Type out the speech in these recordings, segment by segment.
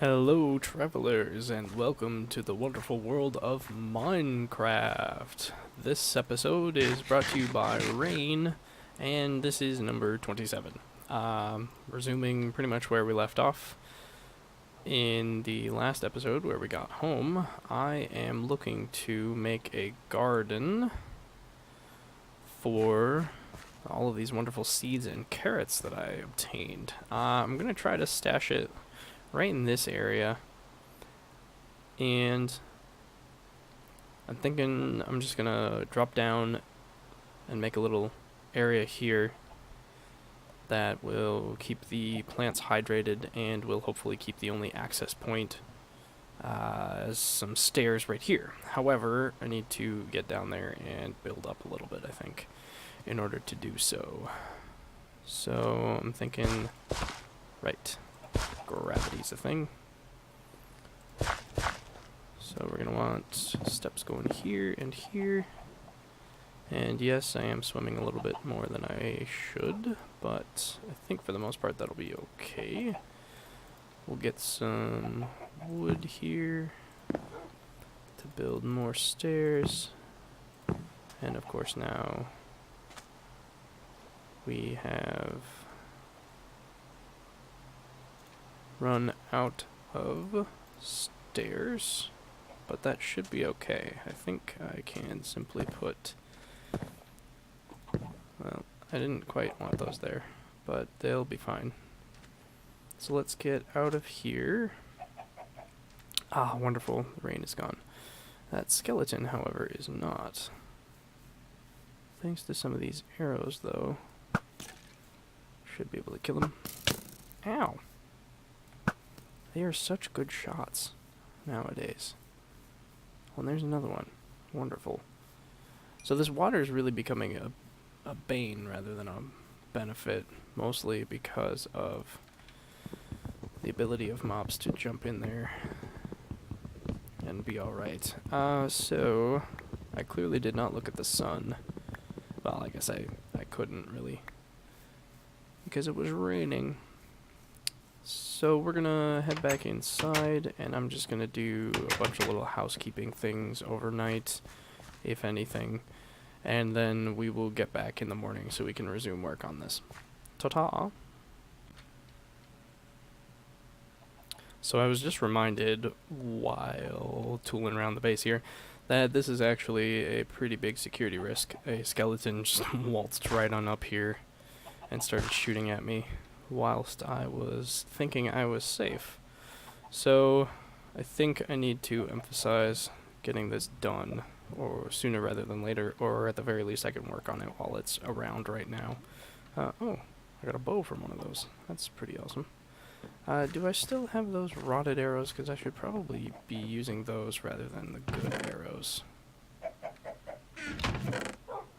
Hello travelers and welcome to the wonderful world of Minecraft. This episode is brought to you by Rain and this is number 27. Resuming pretty much where we left off. In the last episode where we got home, I am looking to make a garden for all of these wonderful seeds and carrots that I obtained. I'm going to try to stash it right in this area, and I'm thinking I'm just gonna drop down and make a little area here that will keep the plants hydrated and will hopefully keep the only access point as some stairs right here. However, I need to get down there and build up a little bit, I think, in order to do so. So I'm thinking, right, gravity's a thing. So we're gonna want steps going here and here. And yes, I am swimming a little bit more than I should, but I think for the most part that'll be okay. We'll get some wood here to build more stairs. And of course now we have run out of stairs, but that should be okay. I think I can simply put, well, I didn't quite want those there, but they'll be fine. So let's get out of here. Ah, wonderful, the rain is gone. That skeleton, however, is not. Thanks to some of these arrows, though, should be able to kill him. Ow! They are such good shots nowadays. Oh, and there's another one. Wonderful. So this water is really becoming a bane rather than a benefit, mostly because of the ability of mobs to jump in there and be alright. So I clearly did not look at the sun. Well, I guess I couldn't really, because it was raining. So we're gonna head back inside, and I'm just gonna do a bunch of little housekeeping things overnight, if anything, and then we will get back in the morning so we can resume work on this. Ta-ta! So I was just reminded while tooling around the base here that this is actually a pretty big security risk. A skeleton just waltzed right on up here and started shooting at me whilst I was thinking I was safe. So I think I need to emphasize getting this done, or sooner rather than later, or at the very least I can work on it while it's around right now. Oh, I got a bow from one of those. That's pretty awesome. Do I still have those rotted arrows? Because I should probably be using those rather than the good arrows.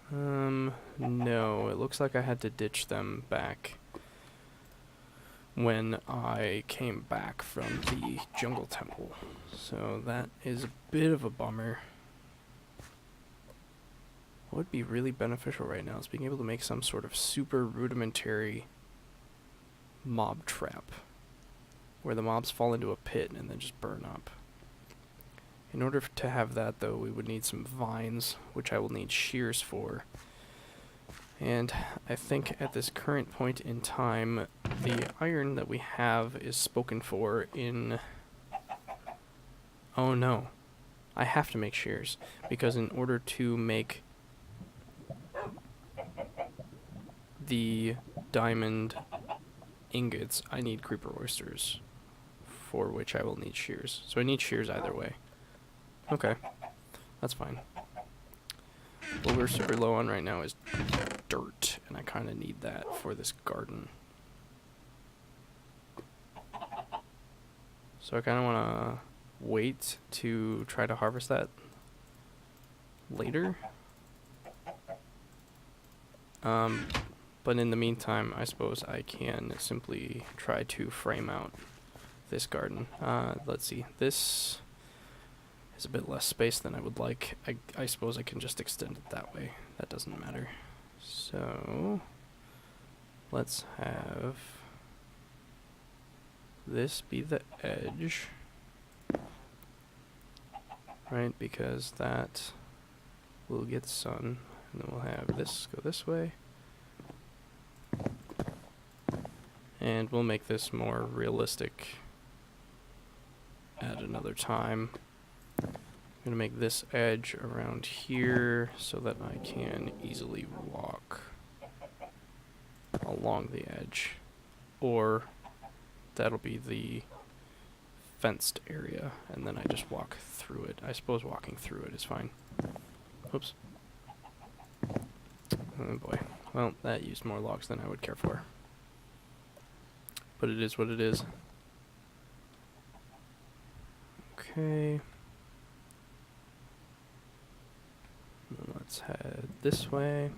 No, it looks like I had to ditch them back when I came back from the jungle temple. So that is a bit of a bummer. What would be really beneficial right now is being able to make some sort of super rudimentary mob trap where the mobs fall into a pit and then just burn up. In order to have that, though, we would need some vines, which I will need shears for. And I think at this current point in time, the iron that we have is spoken for in... Oh no. I have to make shears, because in order to make the diamond ingots, I need creeper oysters, for which I will need shears. So I need shears either way. Okay, that's fine. What we're super low on right now is dirt, and I kind of need that for this garden. So I kind of want to wait to try to harvest that later. But in the meantime, I suppose I can simply try to frame out this garden. Let's see, this is a bit less space than I would like. I suppose I can just extend it that way. That doesn't matter. So let's have this be the edge, right? Because that will get sun, and then we'll have this go this way. And we'll make this more realistic at another time. I'm going to make this edge around here so that I can easily walk along the edge. Or that'll be the fenced area, and then I just walk through it. I suppose walking through it is fine. Oops. Oh boy. Well, that used more logs than I would care for. But it is what it is. Okay. Let's head this way.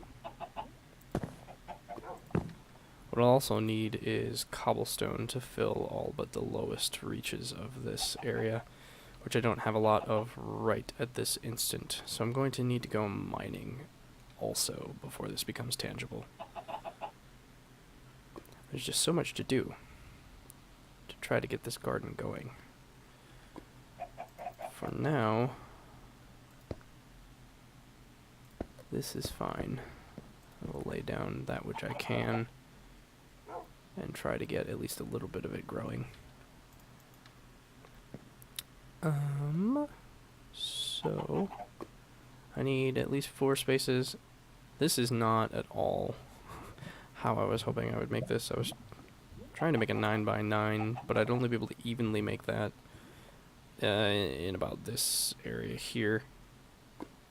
What I'll also need is cobblestone to fill all but the lowest reaches of this area, which I don't have a lot of right at this instant. So I'm going to need to go mining also before this becomes tangible. There's just so much to do to try to get this garden going. For now, this is fine. I will lay down that which I can and try to get at least a little bit of it growing. So I need at least 4 spaces. This is not at all how I was hoping I would make this. I was trying to make a 9 by 9, but I'd only be able to evenly make that in about this area here.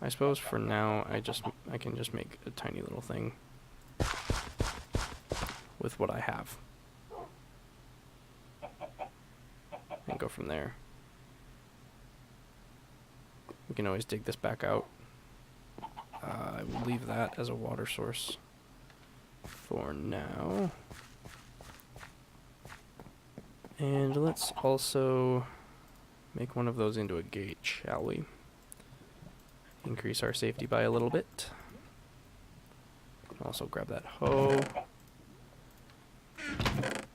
I suppose for now I can just make a tiny little thing with what I have and go from there. We can always dig this back out. I will leave that as a water source for now. And let's also make one of those into a gate, shall we? Increase our safety by a little bit. Also grab that hoe.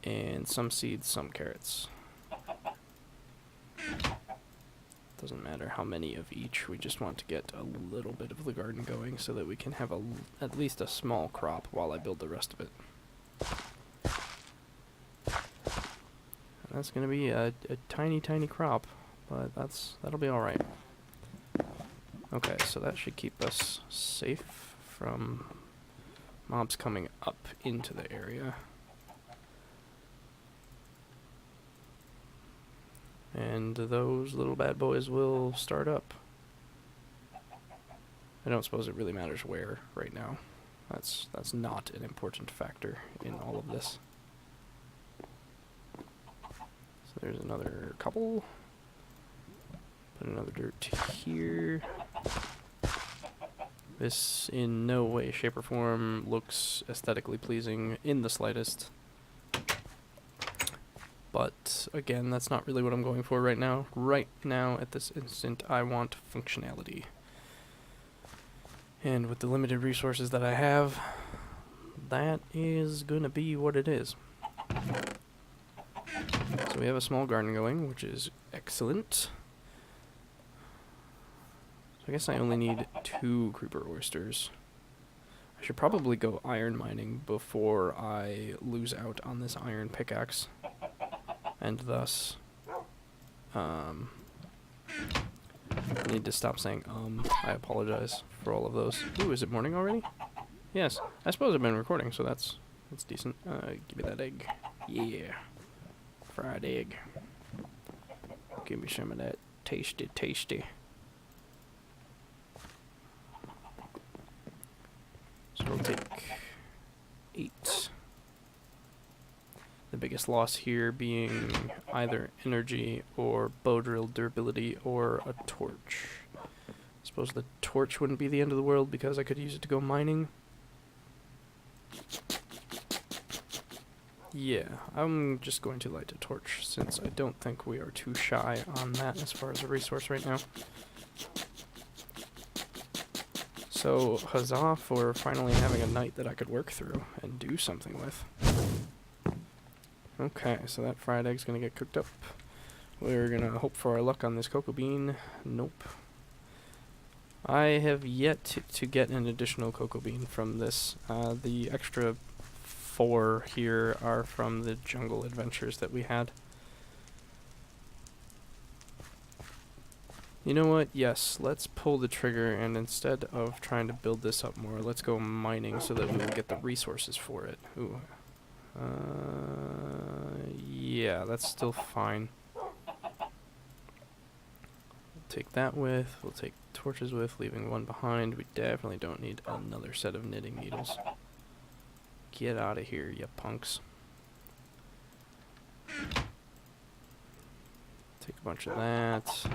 And some seeds, some carrots. Doesn't matter how many of each, we just want to get a little bit of the garden going so that we can have at least a small crop while I build the rest of it. And that's going to be a tiny, tiny crop, but that'll be alright. Okay, so that should keep us safe from mobs coming up into the area. And those little bad boys will start up. I don't suppose it really matters where right now. That's not an important factor in all of this. So there's another couple. Put another dirt here. This in no way, shape, or form looks aesthetically pleasing in the slightest. But again, that's not really what I'm going for right now. Right now, at this instant, I want functionality. And with the limited resources that I have, that is going to be what it is. So we have a small garden going, which is excellent. So I guess I only need 2 creeper oysters. I should probably go iron mining before I lose out on this iron pickaxe. And thus, I need to stop saying I apologize for all of those. Ooh, is it morning already? Yes. I suppose I've been recording, so that's decent. Give me that egg. Yeah. Fried egg. Give me some of that tasty, tasty. So we'll take 8. The biggest loss here being either energy or bow drill durability or a torch. I suppose the torch wouldn't be the end of the world because I could use it to go mining. Yeah, I'm just going to light a torch since I don't think we are too shy on that as far as a resource right now. So, huzzah for finally having a night that I could work through and do something with. Okay, so that fried egg's gonna get cooked up. We're gonna hope for our luck on this cocoa bean. Nope. I have yet to get an additional cocoa bean from this. The extra 4 here are from the jungle adventures that we had. You know what? Yes, let's pull the trigger, and instead of trying to build this up more, let's go mining so that we can get the resources for it. Ooh. Yeah, that's still fine. Take that with, we'll take torches with, leaving 1 behind. We definitely don't need another set of knitting needles. Get out of here, you punks. Take a bunch of that.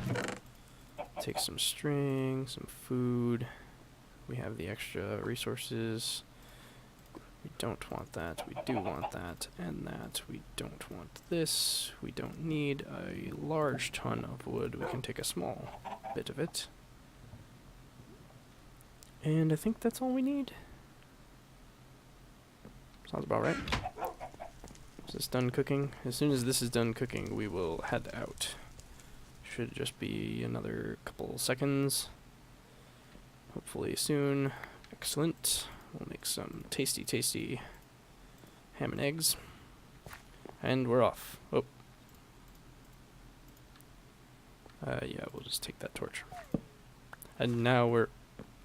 Take some string, some food. We have the extra resources. We don't want that, we do want that, and that. We don't want this. We don't need a large ton of wood. We can take a small bit of it. And I think that's all we need. Sounds about right. Is this done cooking? As soon as this is done cooking, we will head out. Should just be another couple seconds. Hopefully soon. Excellent. We'll make some tasty, tasty ham and eggs. And we're off. Oh. Yeah, we'll just take that torch. And now we're...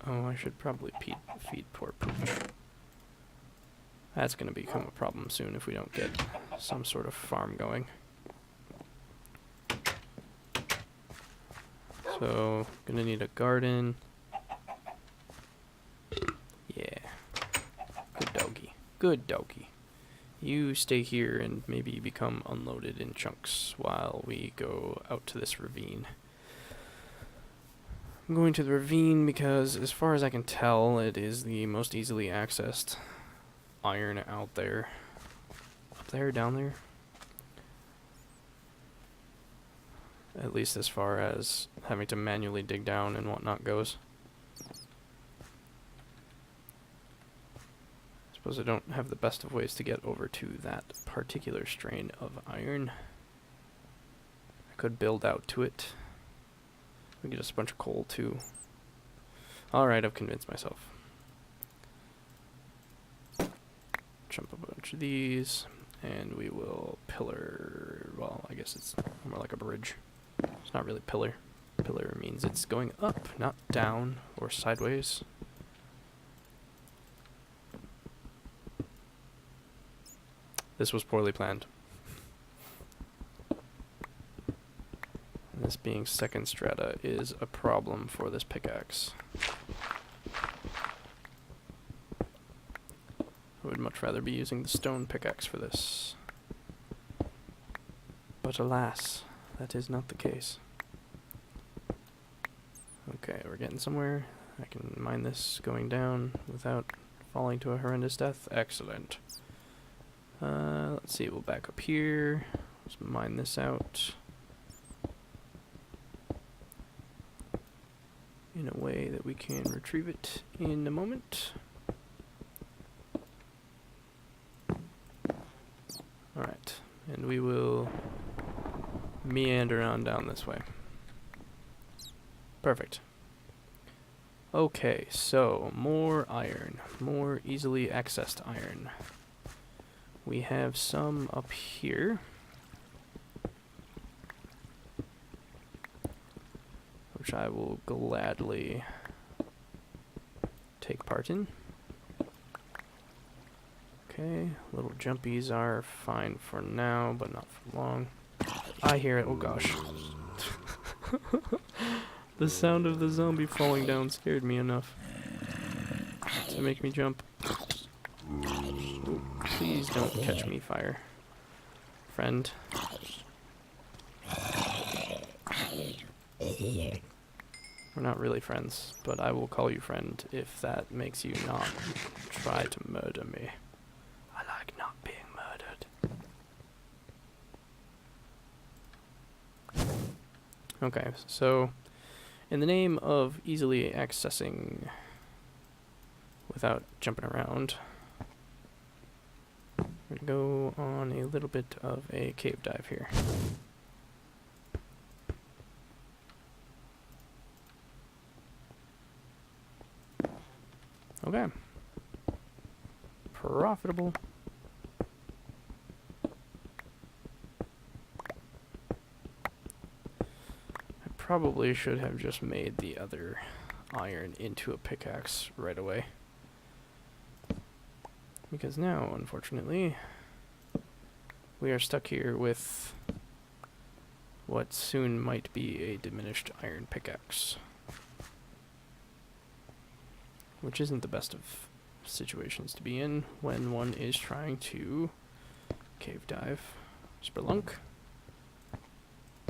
Oh, I should probably feed poor Pooch. That's going to become a problem soon if we don't get some sort of farm going. So, gonna need a garden. Yeah. Good doggy. Good doggy. You stay here and maybe become unloaded in chunks while we go out to this ravine. I'm going to the ravine because, as far as I can tell, it is the most easily accessed iron out there. Up there, down there? At least as far as having to manually dig down and whatnot goes. I suppose I don't have the best of ways to get over to that particular strain of iron. I could build out to it. We get us a bunch of coal too. Alright, I've convinced myself. Jump a bunch of these, and we will pillar, well, I guess it's more like a bridge. It's not really pillar. Pillar means it's going up, not down or sideways. This was poorly planned. This being second strata is a problem for this pickaxe. I would much rather be using the stone pickaxe for this. But alas, that is not the case. Okay, we're getting somewhere. I can mine this going down without falling to a horrendous death. Excellent. Let's see, we'll back up here. Let's mine this out in a way that we can retrieve it in a moment. Alright, and we will meander on down this way. Perfect. Okay, so more iron, more easily accessed iron. We have some up here, which I will gladly take part in. Okay, little jumpies are fine for now, but not for long. I hear it. Oh gosh. The sound of the zombie falling down scared me enough to make me jump. Ooh, please don't catch me, fire. Friend. We're not really friends, but I will call you friend if that makes you not try to murder me. I like not being murdered. Okay, so in the name of easily accessing without jumping around, we're go on a little bit of a cave dive here. Okay. Profitable. I probably should have just made the other iron into a pickaxe right away. Because now, unfortunately, we are stuck here with what soon might be a diminished iron pickaxe. Which isn't the best of situations to be in when one is trying to cave dive, spelunk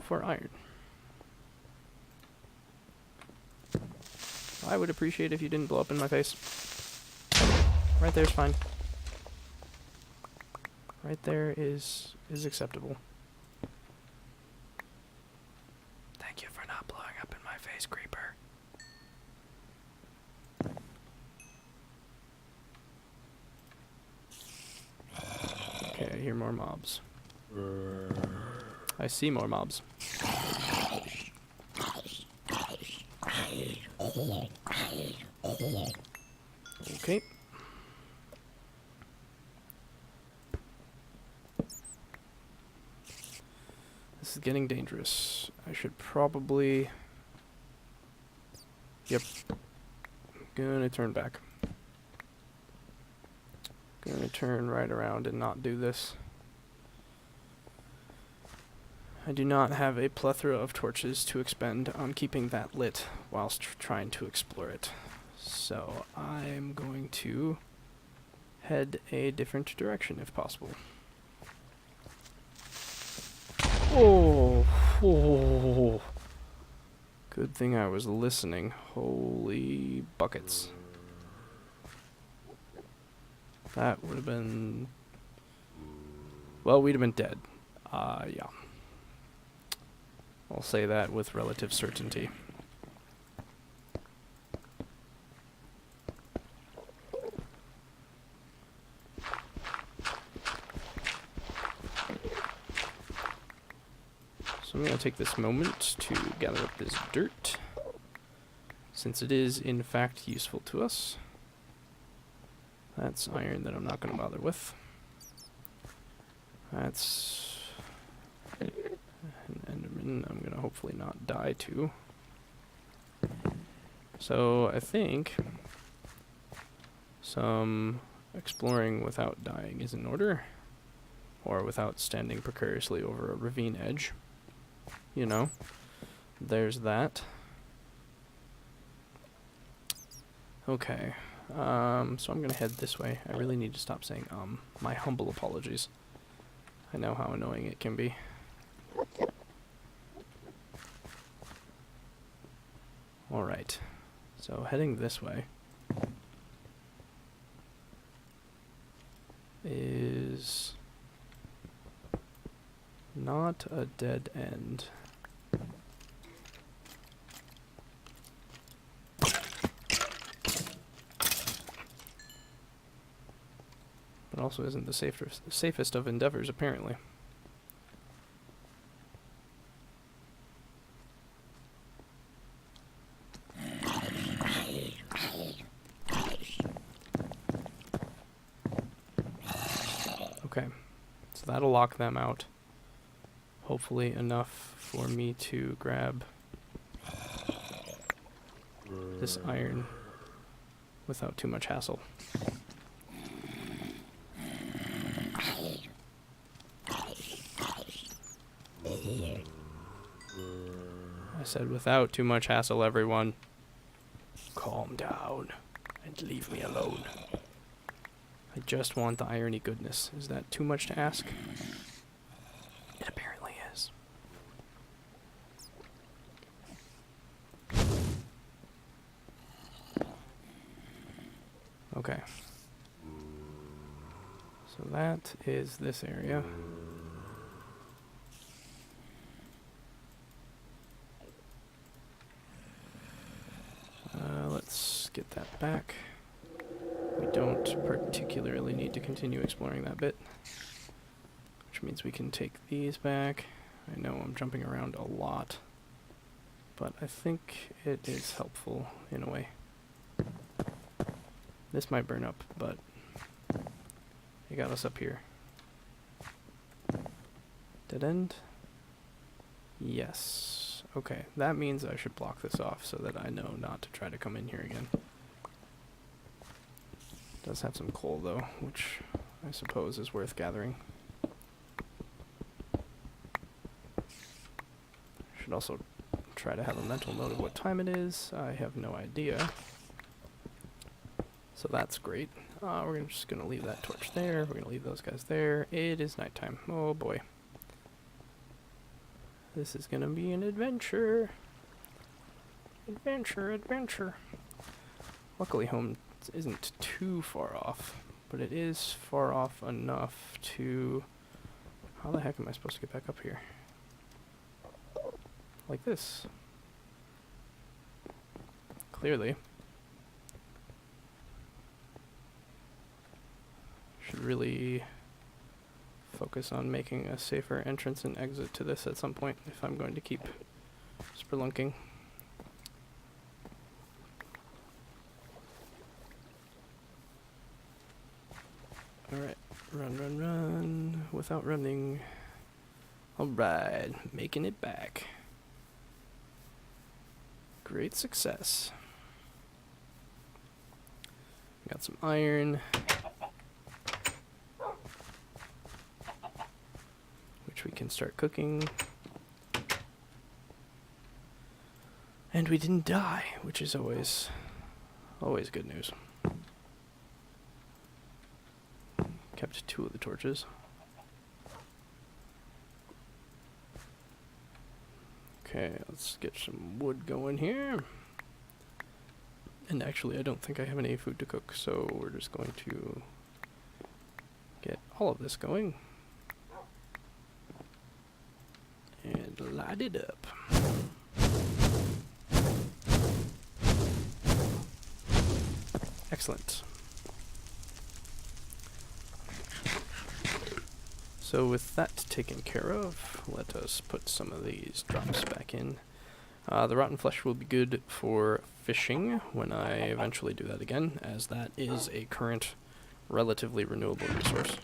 for iron. I would appreciate if you didn't blow up in my face. Right there's fine. Right there is acceptable. Thank you for not blowing up in my face, creeper. Okay, I hear more mobs. I see more mobs. Okay. This is getting dangerous. I should probably... Yep. Gonna turn back. Gonna turn right around and not do this. I do not have a plethora of torches to expend on keeping that lit whilst trying to explore it. So I'm going to head a different direction if possible. Oh, oh, good thing I was listening. Holy buckets. That would have been... Well, we'd have been dead. Yeah. I'll say that with relative certainty. So I'm going to take this moment to gather up this dirt, since it is in fact useful to us. That's iron that I'm not going to bother with. That's an enderman I'm going to hopefully not die to. So I think some exploring without dying is in order, or without standing precariously over a ravine edge. You know, there's that. Okay, so I'm gonna head this way. I really need to stop saying my humble apologies. I know how annoying it can be. Alright, so heading this way is not a dead end. But also isn't the safest of endeavors, apparently. Okay, so that'll lock them out. Hopefully enough for me to grab this iron without too much hassle. I said without too much hassle, everyone. Calm down and leave me alone. I just want the irony goodness. Is that too much to ask? It apparently is. Okay. So that is this area. Let's get that back. We don't particularly need to continue exploring that bit. which means we can take these back. I know I'm jumping around a lot, but I think it is helpful in a way. This might burn up, but it got us up here. Dead end? Yes. Okay, that means I should block this off so that I know not to try to come in here again. Does have some coal though, which I suppose is worth gathering. Should also try to have a mental note of what time it is. I have no idea. So that's great. We're just going to leave that torch there. We're going to leave those guys there. It is nighttime. Oh boy. This is going to be an adventure. Adventure, adventure. Luckily home isn't too far off, but it is far off enough to... How the heck am I supposed to get back up here? Like this. Clearly. Should really focus on making a safer entrance and exit to this at some point if I'm going to keep spelunking. Alright, run, run, run, without running. Alright, making it back. Great success. Got some iron, which we can start cooking. And we didn't die, which is always good news. Kept 2 of the torches. Okay, let's get some wood going here. And actually, I don't think I have any food to cook, so we're just going to get all of this going. And light it up. Excellent. So with that taken care of, let us put some of these drops back in. The rotten flesh will be good for fishing when I eventually do that again, as that is a current relatively renewable resource,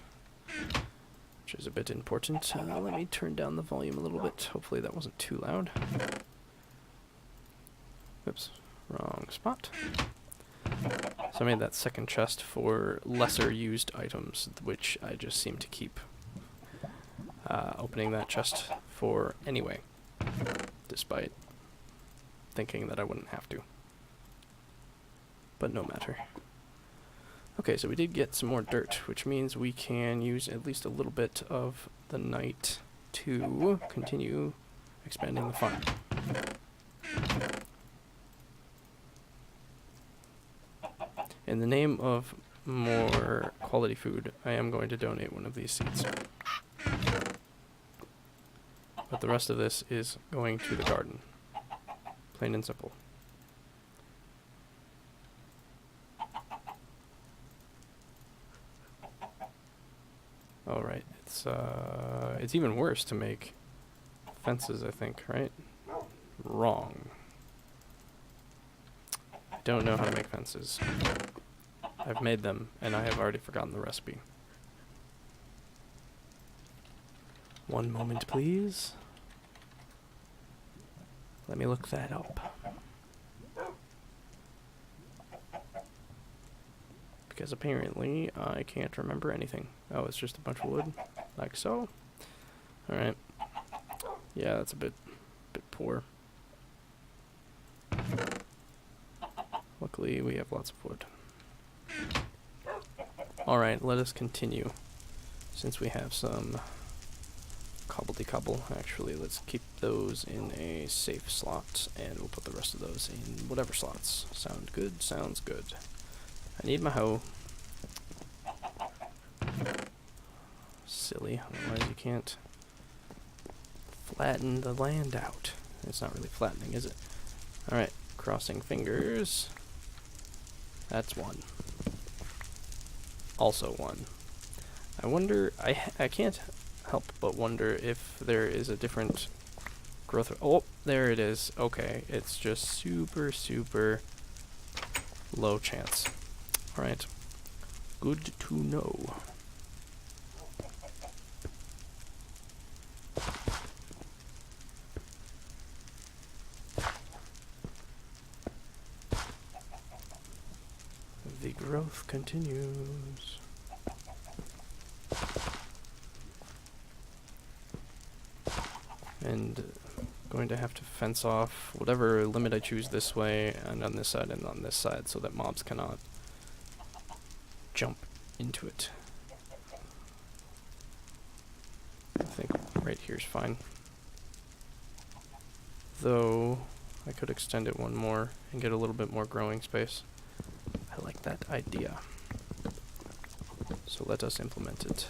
which is a bit important. Let me turn down the volume a little bit. Hopefully that wasn't too loud. Oops, wrong spot. So I made that second chest for lesser used items, which I just seem to keep opening that chest for anyway, despite thinking that I wouldn't have to. But no matter. Okay, so we did get some more dirt, which means we can use at least a little bit of the night to continue expanding the farm. In the name of more quality food, I am going to donate one of these seeds. But the rest of this is going to the garden. Plain and simple. Alright, it's even worse to make fences, I think, right? Wrong. I don't know how to make fences. I've made them, and I have already forgotten the recipe. One moment, please. Let me look that up. Because apparently I can't remember anything. Oh, it's just a bunch of wood, like so. Alright. Yeah, that's a bit poor. Luckily, we have lots of wood. Alright, let us continue. Since we have some cobbledy-cobble, actually, let's keep those in a safe slot, and we'll put the rest of those in whatever slots. Sound good? Sounds good. I need my hoe. Silly, otherwise you can't flatten the land out. It's not really flattening, is it? Alright, crossing fingers. That's one. Also one. I wonder, I can't help but wonder if there is a different growth. Oh, there it is. Okay, it's just super, super low chance. Alright, good to know. The growth continues. And going to have to fence off whatever limit I choose this way and on this side and on this side so that mobs cannot jump into it. I think right here is fine. Though I could extend it one more and get a little bit more growing space. I like that idea. So let us implement it.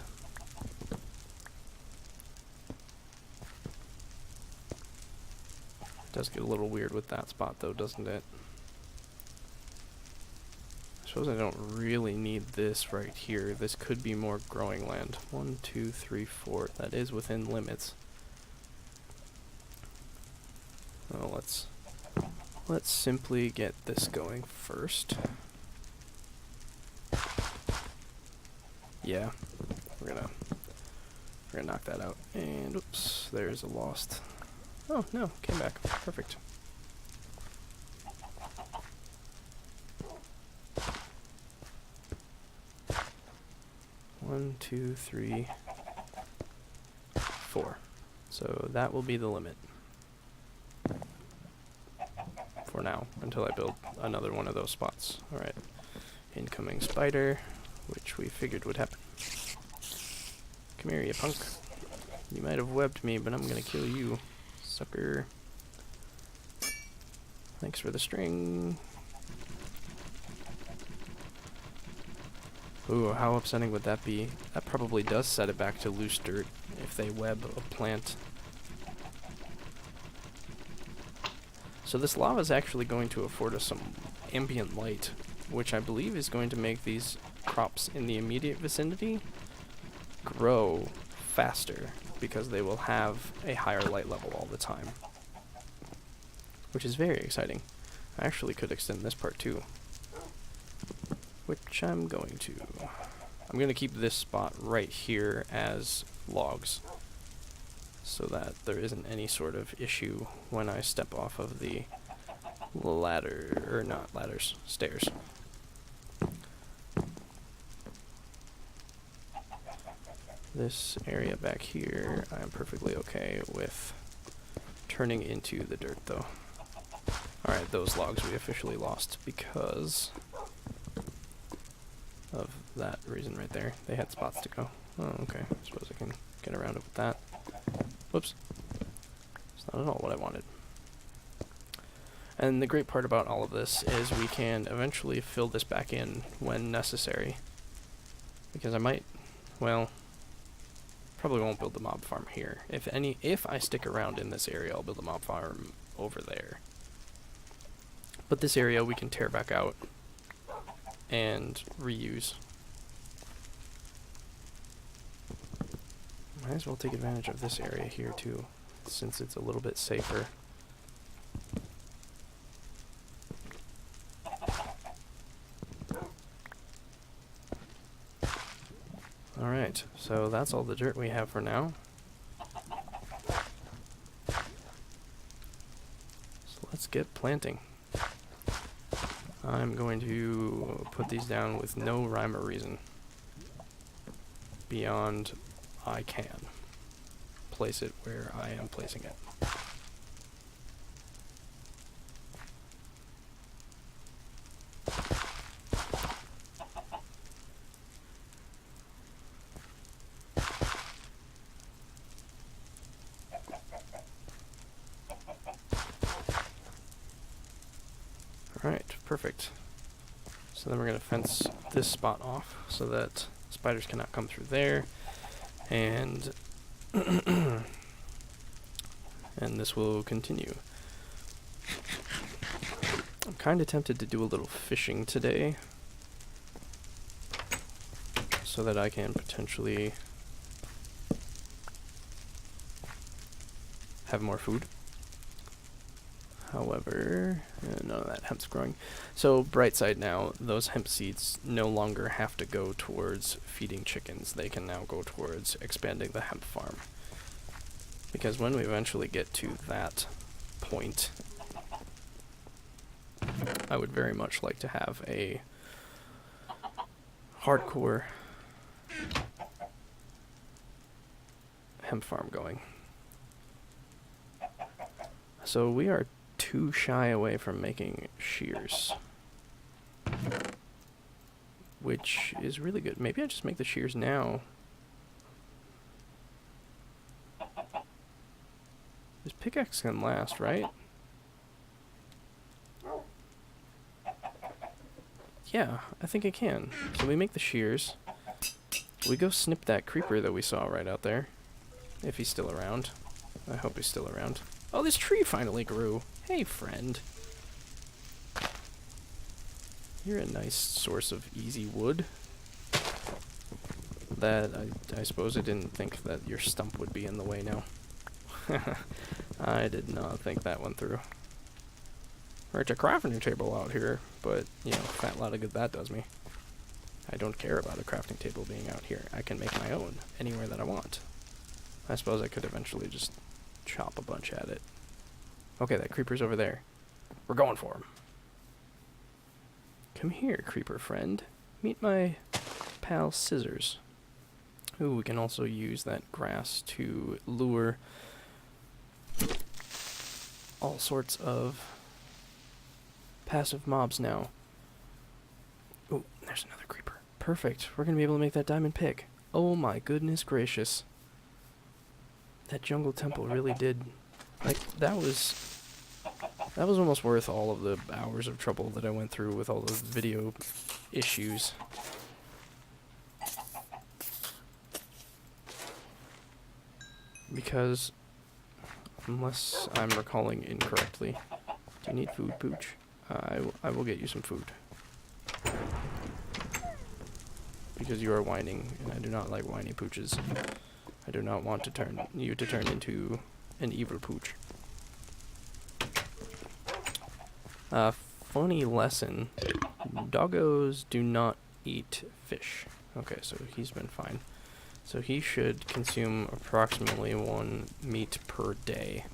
It does get a little weird with that spot though, doesn't it? I suppose I don't really need this right here. This could be more growing land. 1, 2, 3, 4. That is within limits. Oh, let's simply get this going first. Yeah, we're gonna knock that out. And oops, there's a lost. Oh no, came back. Perfect. One, 2, 3, 4. So that will be the limit. For now, until I build another one of those spots. Alright. Incoming spider, which we figured would happen. Come here, you punk. You might have webbed me, but I'm gonna kill you, sucker. Thanks for the string. Ooh, how upsetting would that be? That probably does set it back to loose dirt if they web a plant. So this lava is actually going to afford us some ambient light, which I believe is going to make these crops in the immediate vicinity grow faster because they will have a higher light level all the time, which is very exciting. I actually could extend this part too, which I'm going to. I'm going to keep this spot right here as logs so that there isn't any sort of issue when I step off of the ladder, or not ladders, stairs. This area back here, I am perfectly okay with turning into the dirt though. Alright, those logs we officially lost because of that reason right there. They had spots to go. Oh, okay. I suppose I can get around it with that. Whoops. It's not at all what I wanted. And the great part about all of this is we can eventually fill this back in when necessary. Because I might, well, probably won't build the mob farm here. If I stick around in this area, I'll build a mob farm over there. But this area we can tear back out and reuse. Might as well take advantage of this area here too, since it's a little bit safer. Alright, so that's all the dirt we have for now. So let's get planting. I'm going to put these down with no rhyme or reason beyond I can place it where I am placing it. Alright, perfect. So then we're going to fence this spot off so that spiders cannot come through there. And and this will continue. I'm kind of tempted to do a little fishing today so that I can potentially have more food. However, none of that hemp's growing. So, bright side now, those hemp seeds no longer have to go towards feeding chickens. They can now go towards expanding the hemp farm. Because when we eventually get to that point, I would very much like to have a hardcore hemp farm going. So we are too shy away from making shears, which is really good. Maybe I just make the shears now. This pickaxe can last, right? Yeah, I think it can. So we make the shears. We go snip that creeper that we saw right out there. If he's still around. I hope he's still around. Oh, this tree finally grew. Hey, friend. You're a nice source of easy wood. That, I suppose I didn't think that your stump would be in the way now. I did not think that one through. There's a crafting table out here, but, you know, fat lot of good that does me. I don't care about a crafting table being out here. I can make my own anywhere that I want. I suppose I could eventually just chop a bunch at it. Okay, that creeper's over there. We're going for him. Come here, creeper friend. Meet my pal Scissors. Ooh, we can also use that grass to lure all sorts of passive mobs now. Ooh, there's another creeper. Perfect. We're gonna be able to make that diamond pick. Oh my goodness gracious. That jungle temple really did, like, that was almost worth all of the hours of trouble that I went through with all those video issues. Because, unless I'm recalling incorrectly, do you need food, Pooch? I will get you some food. Because you are whining, and I do not like whiny pooches. I do not want to turn you to turn into an evil pooch. Funny lesson. Doggos do not eat fish. Okay, so he's been fine. So he should consume approximately 1 meat per day.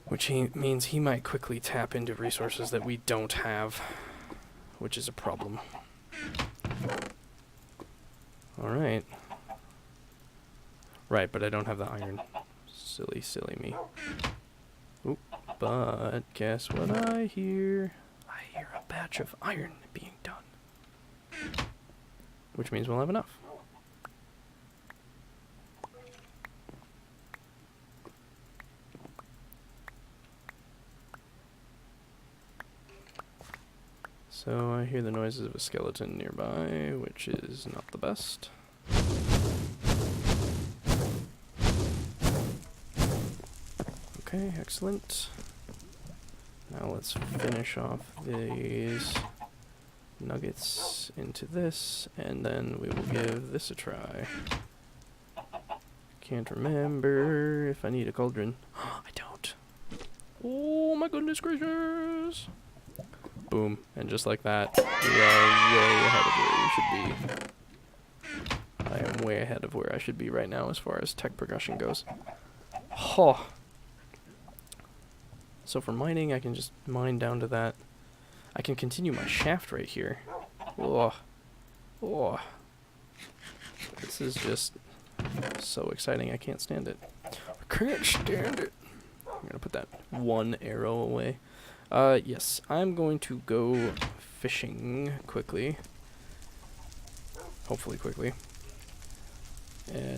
Which means he might quickly tap into resources that we don't have. Which is a problem. Alright. Right, but I don't have the iron. Silly, silly me. Oop, but guess what I hear? I hear a batch of iron being done. Which means we'll have enough. So I hear the noises of a skeleton nearby, which is not the best. Okay, excellent. Now let's finish off these nuggets into this, and then we will give this a try. Can't remember if I need a cauldron. I don't. Oh my goodness gracious! Boom, and just like that, we are way ahead of where we should be. I am way ahead of where I should be right now as far as tech progression goes. Oh. So for mining, I can just mine down to that. I can continue my shaft right here. Oh. Oh. This is just so exciting, I can't stand it. I can't stand it. I'm gonna put that one arrow away. Yes, I'm going to go fishing quickly. Hopefully quickly.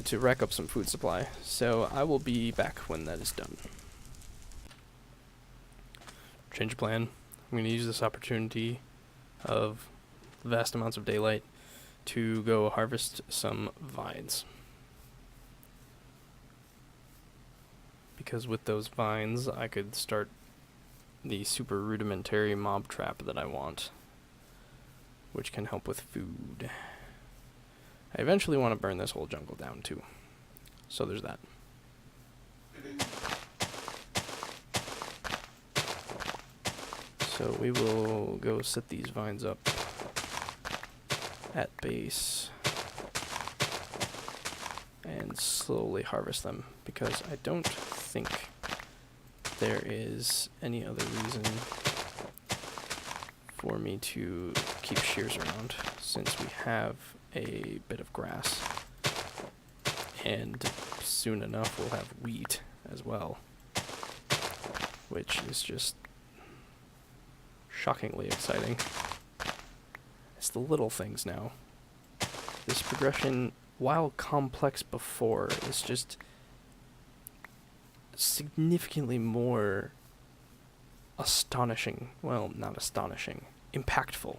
To rack up some food supply. So I will be back when that is done. Change of plan. I'm going to use this opportunity of vast amounts of daylight to go harvest some vines. Because with those vines, I could start the super rudimentary mob trap that I want, which can help with food. I eventually want to burn this whole jungle down too, so there's that. So we will go set these vines up at base and slowly harvest them, because I don't think there is any other reason for me to keep shears around, since we have a bit of grass, and soon enough we'll have wheat as well, which is just shockingly exciting. It's the little things now. This progression, while complex before, is just significantly more astonishing. Well, not astonishing. Impactful.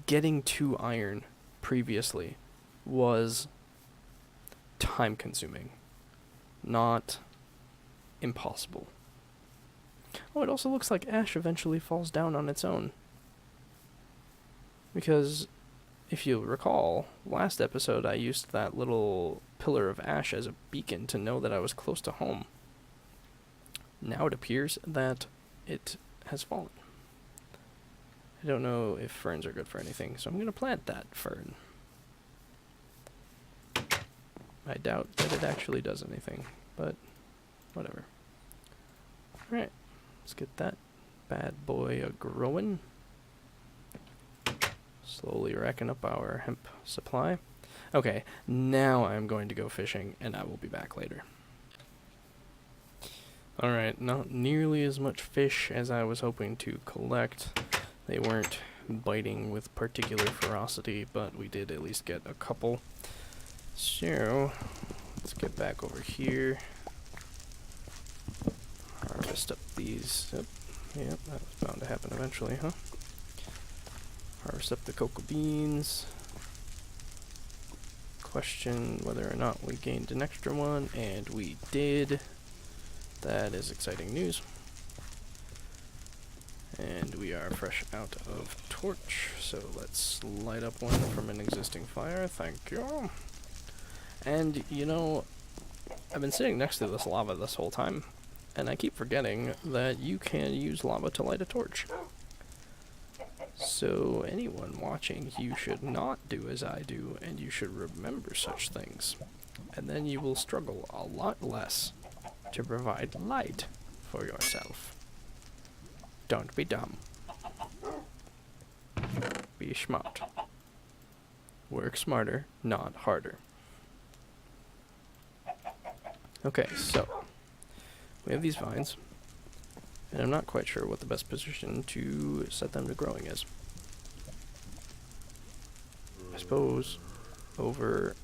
Getting to iron previously was time consuming, not impossible. Oh, it also looks like ash eventually falls down on its own. Because, if you recall, last episode I used that little pillar of ash as a beacon to know that I was close to home. Now it appears that it has fallen. I don't know if ferns are good for anything, so I'm going to plant that fern. I doubt that it actually does anything, but whatever. Alright, let's get that bad boy a-growing. Slowly racking up our hemp supply. Okay, now I'm going to go fishing, and I will be back later. Alright, not nearly as much fish as I was hoping to collect. They weren't biting with particular ferocity, but we did at least get a couple. So, let's get back over here. Harvest up these. Yep, that was bound to happen eventually, huh? Harvest up the cocoa beans. Question whether or not we gained an extra one, and we did. That is exciting news. And we are fresh out of torch, so let's light up one from an existing fire. Thank you. And, you know, I've been sitting next to this lava this whole time, and I keep forgetting that you can use lava to light a torch. So, anyone watching, you should not do as I do, and you should remember such things. And then you will struggle a lot less to provide light for yourself. Don't be dumb. Be smart. Work smarter, not harder. Okay, so we have these vines, and I'm not quite sure what the best position to set them to growing is. I suppose over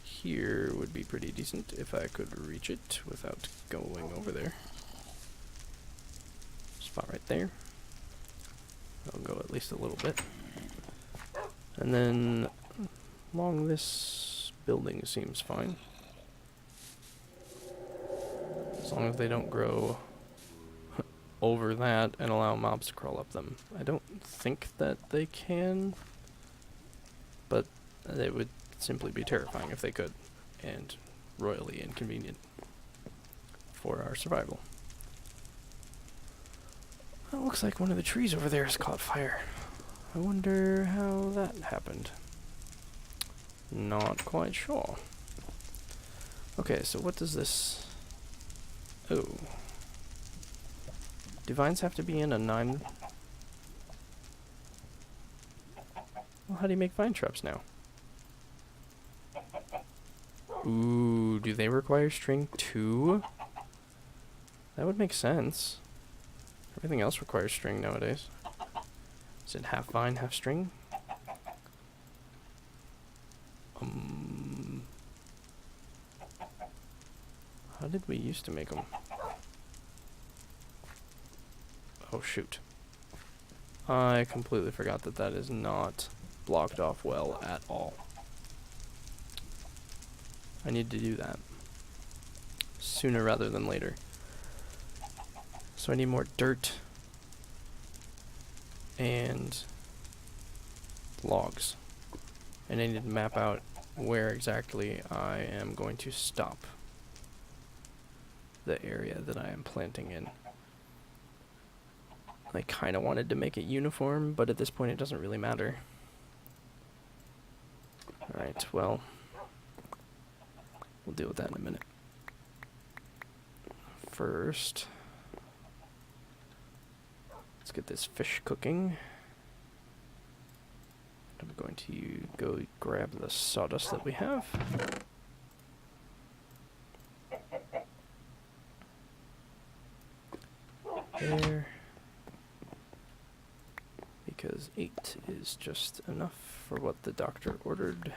here would be pretty decent if I could reach it without going over there. Spot right there. I'll go at least a little bit. And then along this building seems fine. As long as they don't grow over that and allow mobs to crawl up them. I don't think that they can, but it would simply be terrifying if they could, and royally inconvenient for our survival. Well, it looks like one of the trees over there has caught fire. I wonder how that happened. Not quite sure. Okay, so what does this... Oh. Do vines have to be in a 9? Well, how do you make vine traps now? Ooh, do they require string too? That would make sense. Everything else requires string nowadays. Is it half vine, half string? How did we used to make them? Oh shoot. I completely forgot that that is not blocked off well at all. I need to do that sooner rather than later. So I need more dirt and logs. And I need to map out where exactly I am going to stop. the area that I am planting in. I kind of wanted to make it uniform, but at this point it doesn't really matter. Alright, well, we'll deal with that in a minute. First, let's get this fish cooking. I'm going to go grab the sawdust that we have. There. Because 8 is just enough for what the doctor ordered.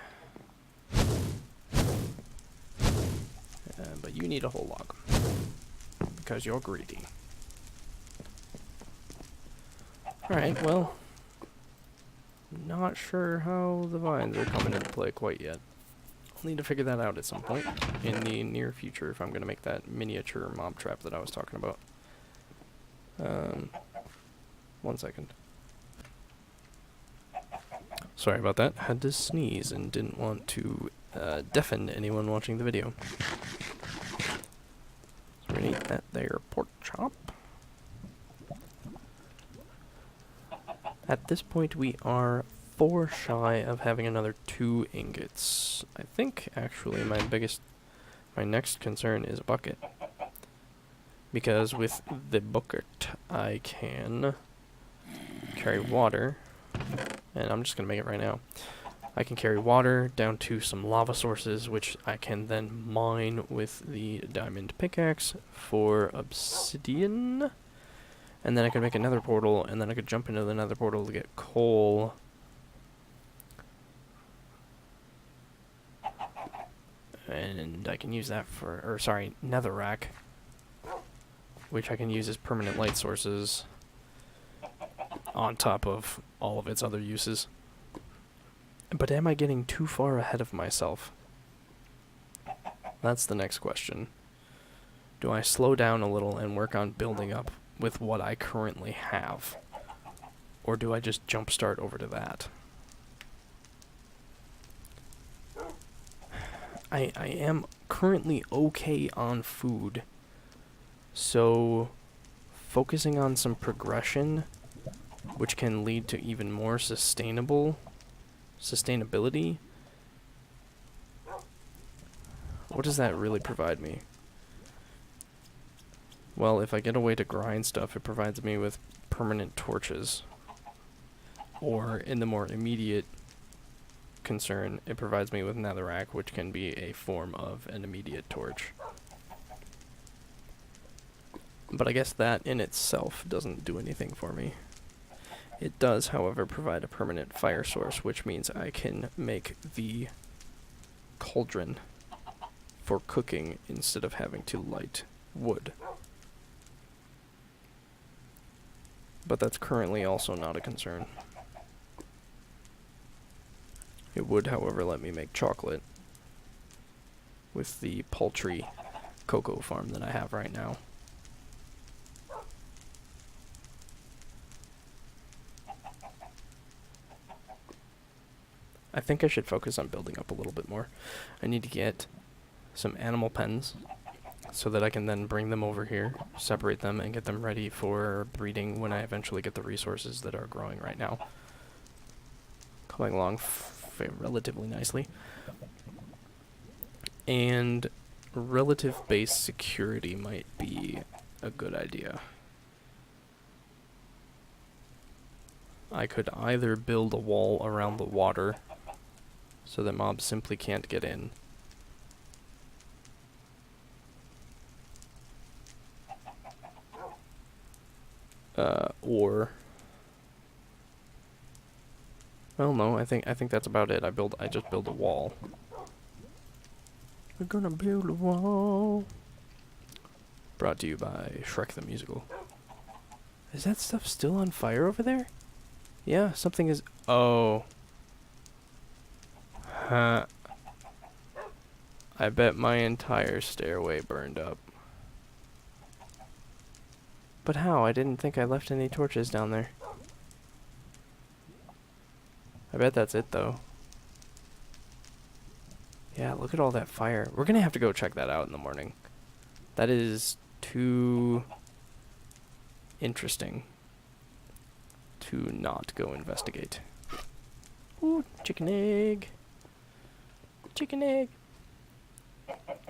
But you need a whole log. Because you're greedy. Alright, well, not sure how the vines are coming into play quite yet. I'll need to figure that out at some point in the near future if I'm going to make that miniature mob trap that I was talking about. 1 second. Sorry about that. Had to sneeze and didn't want to deafen anyone watching the video. So we're gonna eat that there pork chop. At this point we are 4 shy of having another 2 ingots. I think actually my next concern is a bucket. Because with the bucket I can carry water, and I'm just going to make it right now. I can carry water down to some lava sources, which I can then mine with the diamond pickaxe for obsidian. And then I can make another portal, and then I could jump into the nether portal to get coal. And I can use that for, or sorry, netherrack, which I can use as permanent light sources on top of all of its other uses. But am I getting too far ahead of myself? That's the next question. Do I slow down a little and work on building up with what I currently have? Or do I just jumpstart over to that? I am currently okay on food, so focusing on some progression, which can lead to even more sustainability. What does that really provide me? Well, if I get a way to grind stuff, it provides me with permanent torches. Or, in the more immediate concern, it provides me with netherrack, which can be a form of an immediate torch. But I guess that in itself doesn't do anything for me. It does, however, provide a permanent fire source, which means I can make the cauldron for cooking instead of having to light wood. But that's currently also not a concern. It would, however, let me make chocolate with the paltry cocoa farm that I have right now. I think I should focus on building up a little bit more. I need to get some animal pens so that I can then bring them over here, separate them, and get them ready for breeding when I eventually get the resources that are growing right now. Coming along relatively nicely. And relative base security might be a good idea. I could either build a wall around the water so that mobs simply can't get in. Or well, no, I think that's about it. I just build a wall. We're gonna build a wall. Brought to you by Shrek the Musical. Is that stuff still on fire over there? Yeah, something is. Oh. Huh. I bet my entire stairway burned up. But how? I didn't think I left any torches down there. I bet that's it, though. Yeah, look at all that fire. We're gonna have to go check that out in the morning. That is too interesting to not go investigate. Ooh, chicken egg. Chicken egg.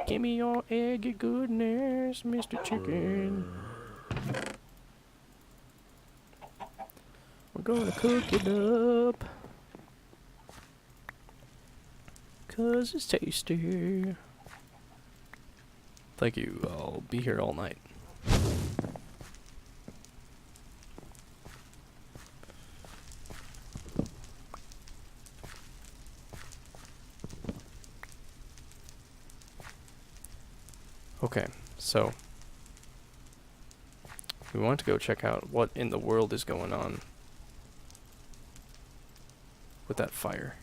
Give me your eggy goodness, Mr. Chicken. We're gonna cook it up, 'cause it's tasty. Thank you, I'll be here all night. Okay, so we want to go check out what in the world is going on with that fire.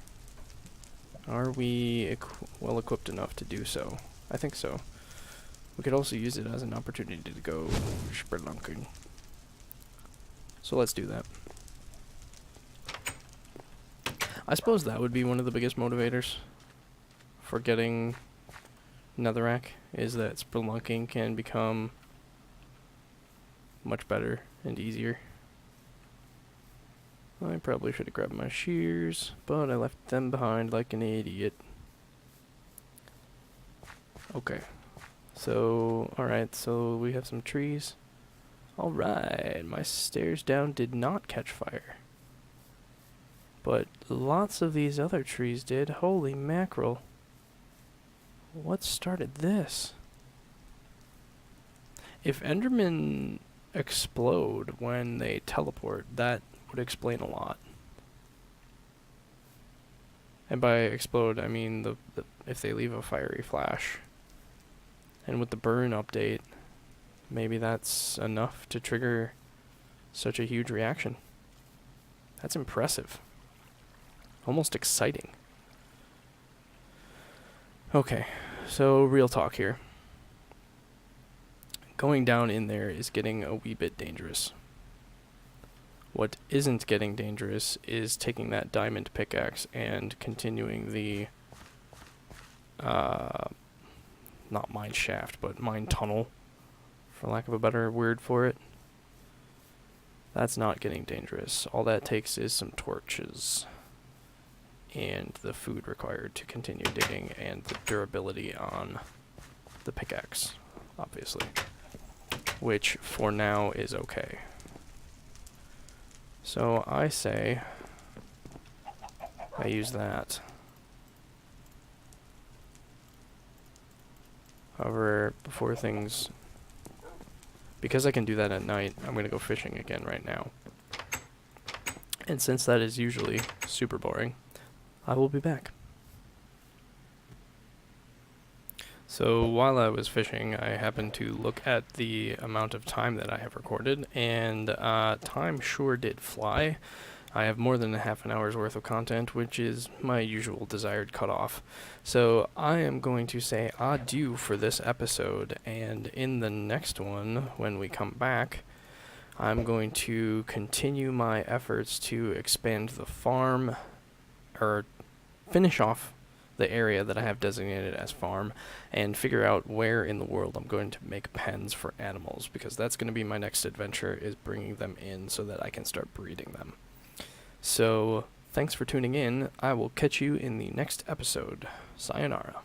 Are we well equipped enough to do so? I think so. We could also use it as an opportunity to go spelunking. So let's do that. I suppose that would be one of the biggest motivators for getting netherrack, is that spelunking can become much better and easier. I probably should have grabbed my shears, but I left them behind like an idiot. Okay. So, alright, so we have some trees. Alright, my stairs down did not catch fire. But lots of these other trees did. Holy mackerel. What started this? If Endermen explode when they teleport, that would explain a lot. And by explode, I mean the if they leave a fiery flash. And with the burn update, maybe that's enough to trigger such a huge reaction. That's impressive. Almost exciting. Okay, so real talk here. Going down in there is getting a wee bit dangerous. What isn't getting dangerous is taking that diamond pickaxe and continuing the not mine shaft, but mine tunnel, for lack of a better word for it. That's not getting dangerous. All that takes is some torches and the food required to continue digging and the durability on the pickaxe, obviously, which for now is okay. So I say I use that. However, before things, because I can do that at night, I'm going to go fishing again right now. And since that is usually super boring, I will be back. So while I was fishing, I happened to look at the amount of time that I have recorded, and time sure did fly. I have more than a half an hour's worth of content, which is my usual desired cutoff. So I am going to say adieu for this episode, and in the next one, when we come back, I'm going to continue my efforts to expand the farm, or finish off the area that I have designated as farm, and figure out where in the world I'm going to make pens for animals, because that's going to be my next adventure, is bringing them in so that I can start breeding them. So, thanks for tuning in. I will catch you in the next episode. Sayonara.